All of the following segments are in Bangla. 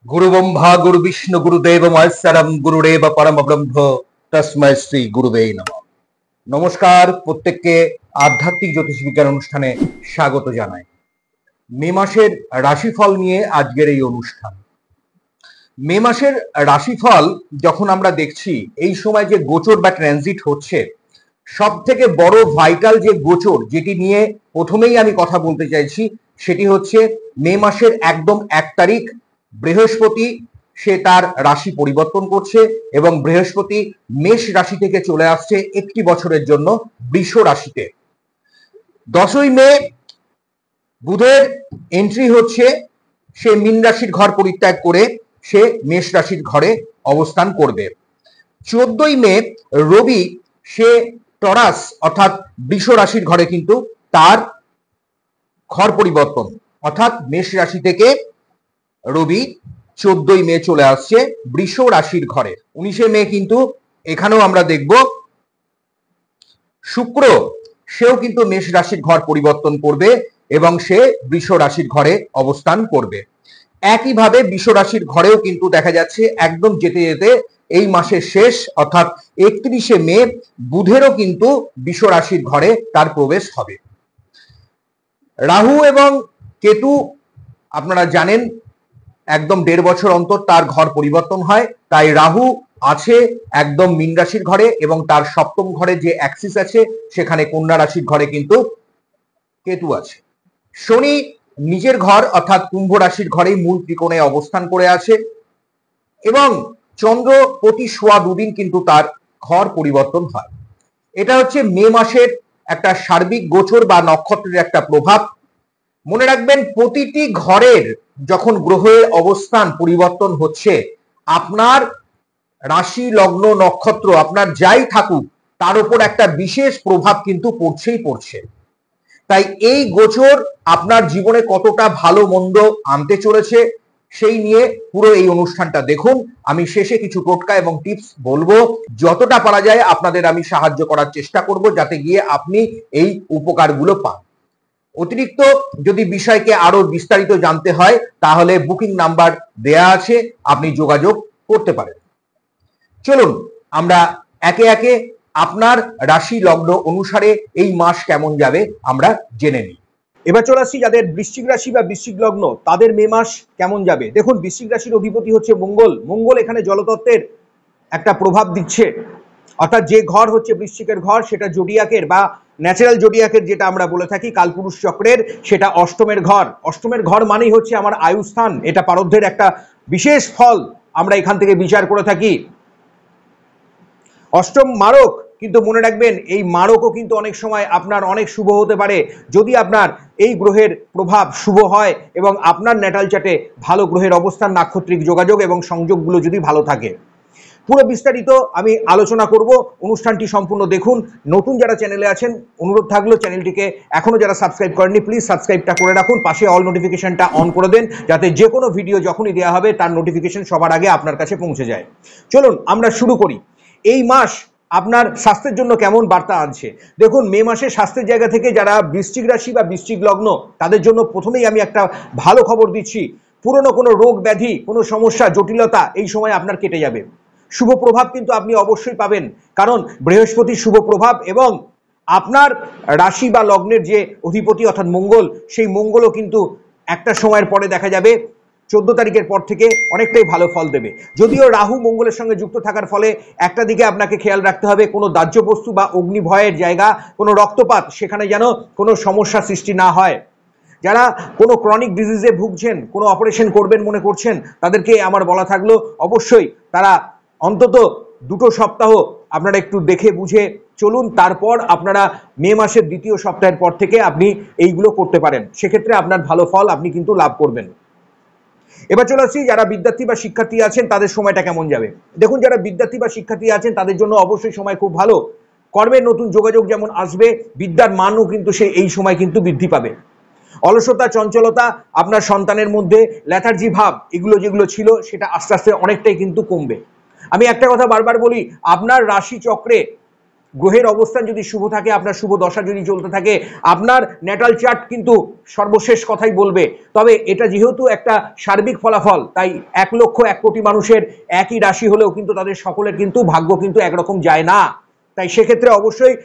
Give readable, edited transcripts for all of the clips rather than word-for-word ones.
गुरु ब्रह्मा गुरु विष्णु गुरुदेव महेश्वरम गुरुदेव परम ब्रह्म तस्मै श्री गुरुवे नमः। नमस्कार प्रत्येकকে आध्यात्मिक ज्योतिष विज्ञान অনুষ্ঠানে স্বাগত জানাই। মে মাসের রাশিফল নিয়ে আজকের এই অনুষ্ঠান। মে মাসের রাশিফল যখন আমরা দেখছি এই সময় যে গোচর বা ট্রানজিট হচ্ছে, সবথেকে বড় ভাইটাল যে গোচর যেটি নিয়ে প্রথমেই আমি কথা বলতে চাইছি সেটি হচ্ছে মে মাসের একদম 1 তারিখ বৃহস্পতি সে তার রাশি পরিবর্তন করছে এবং বৃহস্পতি মেষ রাশি থেকে চলে আসছে একটি বছরের জন্য বৃষ রাশিতে। 10ই মে বুধের এন্ট্রি হচ্ছে, সে মীন রাশির ঘর পরিত্যাগ করে সে মেষ রাশির ঘরে অবস্থান করবে। 14ই মে রবি সে টরাস অর্থাৎ বৃষ রাশির ঘরে কিন্তু তার ঘর পরিবর্তন, অর্থাৎ মেষ রাশি থেকে রবি 14ই মে চলে আসছে বৃষ রাশির ঘরে। 19শে মে কিন্তু এখানেও আমরা দেখব শুক্র সেও কিন্তু মেষ রাশির ঘর পরিবর্তন করবে এবং সে বৃষ রাশির ঘরে অবস্থান করবে। একইভাবে বৃষ রাশির ঘরেও কিন্তু দেখা যাচ্ছে একদম যেতে যেতে এই মাসের শেষ অর্থাৎ 31শে মে বুধেরও কিন্তু বৃষ রাশির ঘরে তার প্রবেশ হবে। রাহু এবং কেতু আপনারা জানেন একদম 1.5 বছর অন্তর তার ঘর পরিবর্তন হয়, তাই রাহু আছে একদম মীন রাশির ঘরে এবং তার সপ্তম ঘরে যে অ্যাক্সিস আছে সেখানে কন্যা রাশির ঘরে কিন্তু কেতু আছে। শনি নিজের ঘর অর্থাৎ কুম্ভ রাশির ঘরেই মূল ত্রিকোণে অবস্থান করে আছে এবং চন্দ্র প্রতি সোয়া 2 দিন কিন্তু তার ঘর পরিবর্তন হয়। এটা হচ্ছে মে মাসের একটা সার্বিক গোচর বা নক্ষত্রের একটা প্রভাব। মনে রাখবেন প্রতিটি ঘরের যখন গ্রহের অবস্থান পরিবর্তন হচ্ছে, আপনার রাশি লগ্ন নক্ষত্র আপনার যাই থাকুক তার উপর একটা বিশেষ প্রভাব কিন্তু পড়ছেই পড়ছে। তাই এই গোচর আপনার জীবনে কতটা ভালো মন্দ আনতে চলেছে সেই নিয়ে পুরো এই অনুষ্ঠানটা দেখুন। আমি শেষে কিছু টোটকা এবং টিপস বলবো, যতটা পারা যায় আপনাদের আমি সাহায্য করার চেষ্টা করব যাতে গিয়ে আপনি এই উপকারগুলো পান। অতিরিক্ত যদি বিষয়কে আরো বিস্তারিত জানতে হয় তাহলে বুকিং নাম্বার দেয়া আছে, আপনি যোগাযোগ করতে পারেন। চলুন আমরা একে একে আপনার রাশি লগ্ন অনুসারে এই মাস কেমন যাবে আমরা জেনে নিই। এবার চলে আসছি যাদের বৃশ্চিক রাশি বা বৃশ্চিক লগ্ন তাদের মে মাস কেমন যাবে। দেখুন, বৃশ্চিক রাশির অধিপতি হচ্ছে মঙ্গল। মঙ্গল এখানে জলতত্ত্বের একটা প্রভাব দিচ্ছে, অর্থাৎ যে ঘর হচ্ছে বৃশ্চিকের ঘর সেটা জোডিয়াকের বা ন্যাচারাল জোডিয়াকের যেটা আমরা বলে থাকি কালপুরুষ চক্রের, সেটা অষ্টমের ঘর। অষ্টমের ঘর মানেই হচ্ছে আমার আয়ুস্থান, এটা পারদ্ধের একটা বিশেষ ফল আমরা এখান থেকে বিচার করে থাকি। অষ্টম মারক, কিন্তু মনে রাখবেন এই মারকও কিন্তু অনেক সময় আপনার অনেক শুভ হতে পারে যদি আপনার এই গ্রহের প্রভাব শুভ হয় এবং আপনার ন্যাটাল চার্টে ভালো গ্রহের অবস্থান, নাক্ষত্রিক যোগাযোগ এবং সংযোগগুলো যদি ভালো থাকে। পুরো বিস্তারিত আমি আলোচনা করব, অনুষ্ঠানটি সম্পূর্ণ দেখুন। নতুন যারা চ্যানেলে আছেন অনুরোধ থাকলো চ্যানেলটিকে এখনো যারা সাবস্ক্রাইব করেননি প্লিজ সাবস্ক্রাইবটা করে রাখুন, পাশে অল নোটিফিকেশনটা অন করে দেন যাতে যে কোনো ভিডিও যখনই দেওয়া হবে তার নোটিফিকেশন সবার আগে আপনার কাছে পৌঁছে যায়। চলুন আমরা শুরু করি। এই মাস আপনার স্বাস্থ্যের জন্য কেমন বার্তা আনছে দেখুন। মে মাসে স্বাস্থ্যের জায়গা থেকে যারা বৃশ্চিক রাশি বা বৃশ্চিক লগ্ন তাদের জন্য প্রথমেই আমি একটা ভালো খবর দিচ্ছি। পুরনো কোনো রোগ ব্যাধি, কোনো সমস্যা, জটিলতা এই সময় আপনার কেটে যাবে। শুভ প্রভাব কিন্তু আপনি অবশ্যই পাবেন, কারণ বৃহস্পতির শুভ প্রভাব এবং আপনার রাশি বা লগ্নের যে অধিপতি অর্থাৎ মঙ্গল, সেই মঙ্গলও কিন্তু একটা সময়ের পরে দেখা যাবে 14 তারিখের পর থেকে অনেকটাই ভালো ফল দেবে। যদিও রাহু মঙ্গলের সঙ্গে যুক্ত থাকার ফলে একটা দিকে আপনাকে খেয়াল রাখতে হবে, কোনো দাহ্য বস্তু বা অগ্নিভয়ের জায়গা, কোনো রক্তপাত সেখানে যেন কোনো সমস্যা সৃষ্টি না হয়। যারা কোনো ক্রনিক ডিজিজে ভুগছেন, কোনো অপারেশন করবেন মনে করছেন, তাদেরকে আমার বলা থাকলো অবশ্যই তারা অন্তত 2 সপ্তাহ আপনারা একটু দেখে বুঝে চলুন, তারপর আপনারা মে মাসের 2য় সপ্তাহের পর থেকে আপনি এইগুলো করতে পারেন, সেক্ষেত্রে আপনার ভালো ফল আপনি কিন্তু লাভ করবেন। এবার চলে আসছি যারা বিদ্যার্থী বা শিক্ষার্থী আছেন তাদের সময়টা কেমন যাবে। দেখুন, যারা বিদ্যার্থী বা শিক্ষার্থী আছেন তাদের জন্য অবশ্যই সময় খুব ভালো। কর্মের নতুন যোগাযোগ যেমন আসবে, বিদ্যার মানও কিন্তু সে এই সময় কিন্তু বৃদ্ধি পাবে। অলসতা, চঞ্চলতা, আপনার সন্তানের মধ্যে লেথার্জি ভাব এগুলো যেগুলো ছিল সেটা আস্তে আস্তে অনেকটাই কিন্তু কমবে। আমি একটা কথা বারবার বলি, আপনার রাশি চক্রে গ্রহের অবস্থান যদি শুভ থাকে, আপনার শুভ দশা যদি চলতে থাকে, আপনার ন্যাটাল চার্ট কিন্তু সর্বশেষ কথাই বলবে। তবে এটা যেহেতু একটা সার্বিক ফলাফল, তাই 1,00,00,000-1,00,00,000 মানুষের একই রাশি হলেও কিন্তু তাদের সকলের কিন্তু ভাগ্য কিন্তু একরকম যায় না। তাই সেক্ষেত্রে অবশ্যই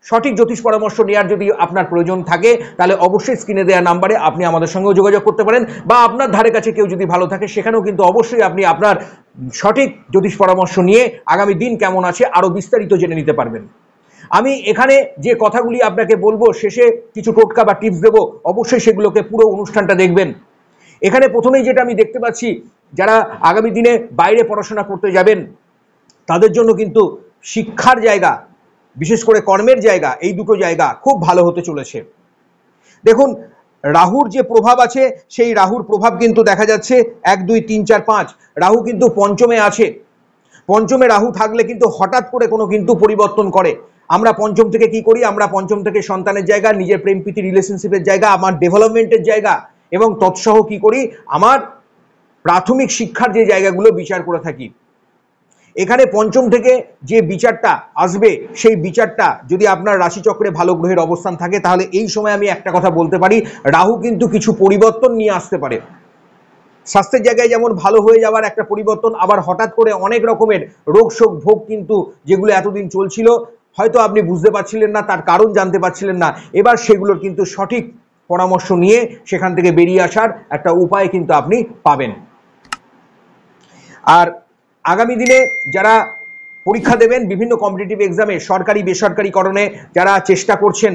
সঠিক জ্যোতিষ পরামর্শ নেওয়ার যদি আপনার প্রয়োজন থাকে, তাহলে অবশ্যই স্ক্রিনে দেওয়া নাম্বারে আপনি আমাদের সঙ্গেও যোগাযোগ করতে পারেন, বা আপনার ধারে কাছে কেউ যদি ভালো থাকে সেখানেও কিন্তু অবশ্যই আপনি আপনার সঠিক জ্যোতিষ পরামর্শ নিয়ে আগামী দিন কেমন আছে আরো বিস্তারিত জেনে নিতে পারবেন। আমি এখানে যে কথাগুলি আপনাকে বলবো, শেষে কিছু টোটকা বা টিপস দেবো, অবশ্যই সেগুলোকে পুরো অনুষ্ঠানটা দেখবেন। এখানে প্রথমেই যেটা আমি দেখতে পাচ্ছি, যারা আগামী দিনে বাইরে পড়াশোনা করতে যাবেন তাদের জন্য কিন্তু শিক্ষার জায়গা, বিশেষ করে কর্মের জায়গা, এই দুটো জায়গা খুব ভালো হতে চলেছে। দেখুন, রাহুর যে প্রভাব আছে, সেই রাহুর প্রভাব কিন্তু দেখা যাচ্ছে 1, 2, 3, 4, 5 রাহু কিন্তু পঞ্চমে আছে। পঞ্চমে রাহু থাকলে কিন্তু হঠাৎ করে কোনো কিন্তু পরিবর্তন করে। আমরা পঞ্চম থেকে কি করি? আমরা পঞ্চম থেকে সন্তানের জায়গা, নিজের প্রেম প্রীতি রিলেশনশিপের জায়গা, আমার ডেভেলপমেন্টের জায়গা এবং তৎসহ কি করি, আমার প্রাথমিক শিক্ষার যে জায়গাগুলো বিচার করে থাকি। এখানে পঞ্চম থেকে যে বিচারটা আসবে, সেই বিচারটা যদি আপনার রাশিচক্রে ভালো গ্রহের অবস্থান থাকে, তাহলে এই সময় আমি একটা কথা বলতে পারি, রাহু কিন্তু কিছু পরিবর্তন নিয়ে আসতে পারে। স্বাস্থ্যের জায়গায় যেমন ভালো হয়ে যাওয়ার একটা পরিবর্তন, আবার হঠাৎ করে অনেক রকমের রোগ শোক ভোগ কিন্তু যেগুলো এতদিন চলছিল, হয়তো আপনি বুঝতে পারছিলেন না, তার কারণ জানতে পারছিলেন না, এবার সেগুলোর কিন্তু সঠিক পরামর্শ নিয়ে সেখান থেকে বেরিয়ে আসার একটা উপায় কিন্তু আপনি পাবেন। আর আগামী দিনে যারা পরীক্ষা দেবেন বিভিন্ন কম্পিটিটিভ এক্সামে, সরকারি বেসরকারিকরণে যারা চেষ্টা করছেন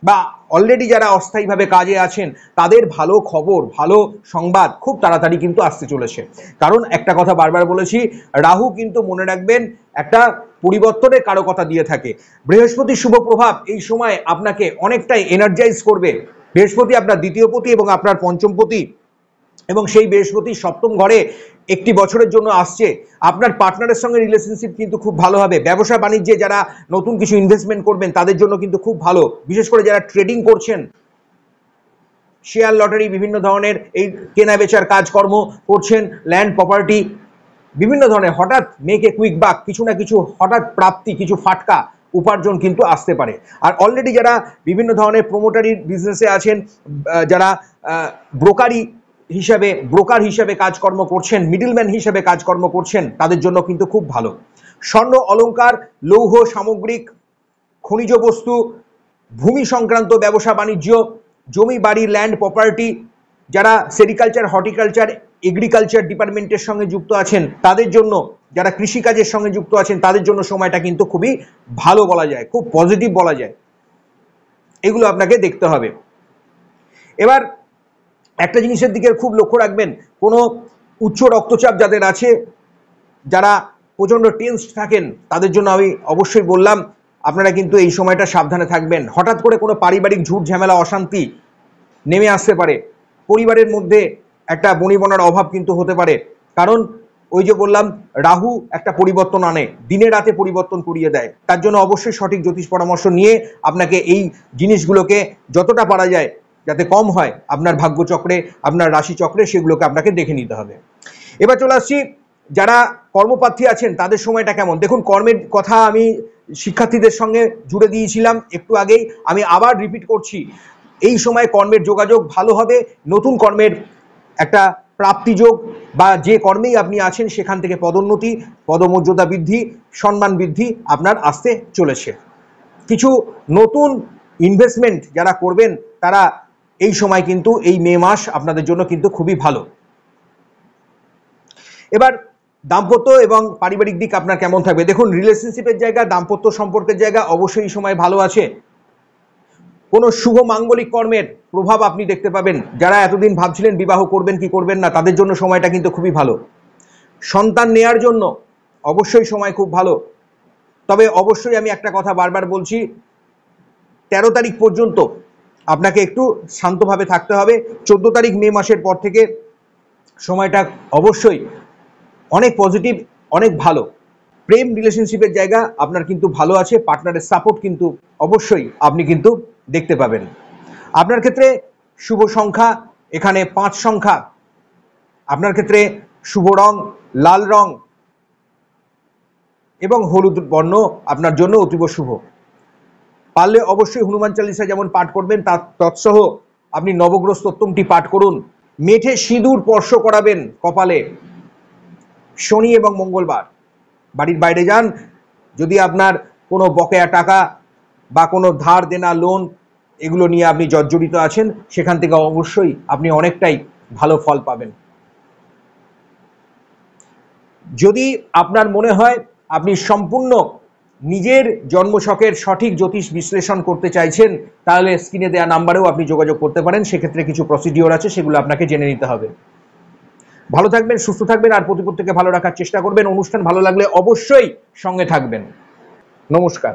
বা অলরেডি যারা অস্থায়ীভাবে কাজে আছেন, তাদের ভালো খবর, ভালো সংবাদ খুব তাড়াতাড়ি কিন্তু আসতে চলেছে। কারণ একটা কথা বারবার বলেছি, রাহু কিন্তু মনে রাখবেন একটা পরিবর্তনের কারকতা দিয়ে থাকে। বৃহস্পতির শুভ প্রভাব এই সময় আপনাকে অনেকটাই এনার্জাইজ করবে। বৃহস্পতি আপনার দ্বিতীয়পতি এবং আপনার পঞ্চমপতি, এবং সেই বৃহস্পতি সপ্তম ঘরে একটি বছরের জন্য আসছে। আপনার পার্টনারের সঙ্গে রিলেশনশিপ কিন্তু খুব ভালো হবে। ব্যবসা বাণিজ্যে যারা নতুন কিছু ইনভেস্টমেন্ট করবেন তাদের জন্য কিন্তু খুব ভালো। বিশেষ করে যারা ট্রেডিং করছেন, শেয়ার লটারি, বিভিন্ন ধরনের এই কেনা বেচার কাজকর্ম করছেন, ল্যান্ড প্রপার্টি, বিভিন্ন ধরনের হঠাৎ মেক এ কুইক বাক, কিছু না কিছু হঠাৎ প্রাপ্তি, কিছু ফাটকা উপার্জন কিন্তু আসতে পারে। আর অলরেডি যারা বিভিন্ন ধরনের প্রমোটারি বিজনেসে আছেন, যারা ব্রোকার হিসাবে কাজকর্ম করছেন, মিডলম্যান হিসাবে কাজকর্ম করছেন, তাদের জন্য কিন্তু খুব ভালো। স্বর্ণ অলংকার, লৌহ সামগ্রিক, খনিজ বস্তু, ভূমি সংক্রান্ত ব্যবসা বাণিজ্য, জমি বাড়ি, ল্যান্ড প্রপার্টি, যারা সেরিকালচার, হর্টিকালচার, এগ্রিকালচার ডিপার্টমেন্টের সঙ্গে যুক্ত আছেন তাদের জন্য, যারা কৃষিকাজের সঙ্গে যুক্ত আছেন তাদের জন্য সময়টা কিন্তু খুবই ভালো বলা যায়, খুব পজিটিভ বলা যায়। এগুলো আপনাকে দেখতে হবে। এবার একটা জিনিসের দিকে খুব লক্ষ্য রাখবেন, কোনো উচ্চ রক্তচাপ যাদের আছে, যারা প্রচণ্ড টেন্সড থাকেন, তাদের জন্য আমি অবশ্যই বললাম আপনারা কিন্তু এই সময়টা সাবধানে থাকবেন। হঠাৎ করে কোনো পারিবারিক ঝুট ঝামেলা, অশান্তি নেমে আসতে পারে। পরিবারের মধ্যে একটা বনিবনার অভাব কিন্তু হতে পারে। কারণ ওই যে বললাম, রাহু একটা পরিবর্তন আনে, দিনে রাতে পরিবর্তন করিয়ে দেয়। তার জন্য অবশ্যই সঠিক জ্যোতিষ পরামর্শ নিয়ে আপনাকে এই জিনিসগুলোকে যতটা পারা যায় যাতে কম হয় আপনার ভাগ্যচক্রে, আপনার রাশিচক্রে, সেগুলোকে আপনাকে দেখে নিতে হবে। এবার চলে আসছি যারা কর্মপ্রার্থী আছেন তাদের সময়টা কেমন। দেখুন, কর্মের কথা আমি শিক্ষার্থীদের সঙ্গে জুড়ে দিয়েছিলাম একটু আগেই, আমি আবার রিপিট করছি, এই সময় কর্মের যোগাযোগ ভালো হবে। নতুন কর্মের একটা প্রাপ্তিযোগ, বা যে কর্মেই আপনি আছেন সেখান থেকে পদোন্নতি, পদমর্যাদা বৃদ্ধি, সম্মান বৃদ্ধি আপনার আসতে চলেছে। কিছু নতুন ইনভেস্টমেন্ট যারা করবেন তারা এই সময় কিন্তু, এই মে মাস আপনাদের জন্য কিন্তু খুবই ভালো। এবার দাম্পত্য এবং পারিবারিক দিক আপনার কেমন থাকবে। দেখুন, রিলেশনশিপের জায়গা, দাম্পত্য সম্পর্কের জায়গা অবশ্যই এই সময় ভালো আছে। কোনো শুভ মাঙ্গলিক কর্মের প্রভাব আপনি দেখতে পাবেন। যারা এতদিন ভাবছিলেন বিবাহ করবেন কি করবেন না, তাদের জন্য সময়টা কিন্তু খুবই ভালো। সন্তান নেয়ার জন্য অবশ্যই সময় খুব ভালো। তবে অবশ্যই আমি একটা কথা বারবার বলছি, 13 তারিখ পর্যন্ত আপনাকে একটু শান্তভাবে থাকতে হবে। 14 তারিখ মে মাসের পর থেকে সময়টা অবশ্যই অনেক পজিটিভ, অনেক ভালো। প্রেম রিলেশনশিপের জায়গা আপনার কিন্তু ভালো আছে। পার্টনারের সাপোর্ট কিন্তু অবশ্যই আপনি কিন্তু দেখতে পাবেন। আপনার ক্ষেত্রে শুভ সংখ্যা এখানে 5 সংখ্যা। আপনার ক্ষেত্রে শুভ রং লাল রং এবং হলুদ বর্ণ আপনার জন্য অতীব শুভ। পারলে অবশ্যই হনুমান চালিসা যেমন পাঠ করবেন, তার তৎসহ আপনি নবগ্রহ স্তোত্রমটি পাঠ করুন। মেঠে সিঁদুর স্পর্শ করাবেন কপালে শনি এবং মঙ্গলবার। বাড়ির বাইরে যান, যদি আপনার কোনো বকেয়া টাকা বা কোনো ধার দেনা লোন এগুলো নিয়ে আপনি জর্জরিত আছেন, সেখান থেকে অবশ্যই আপনি অনেকটাই ভালো ফল পাবেন। যদি আপনার মনে হয় আপনি সম্পূর্ণ নিজের জন্মছকের সঠিক জ্যোতিষ বিশ্লেষণ করতে চাইছেন, তাহলে স্ক্রিনে দেওয়া নাম্বারেও আপনি যোগাযোগ করতে পারেন। সেক্ষেত্রে কিছু প্রসিডিওর আছে, সেগুলো আপনাকে জেনে নিতে হবে। ভালো থাকবেন, সুস্থ থাকবেন, আর প্রতিপক্ষকে ভালো রাখার চেষ্টা করবেন। অনুষ্ঠান ভালো লাগলে অবশ্যই সঙ্গে থাকবেন। নমস্কার।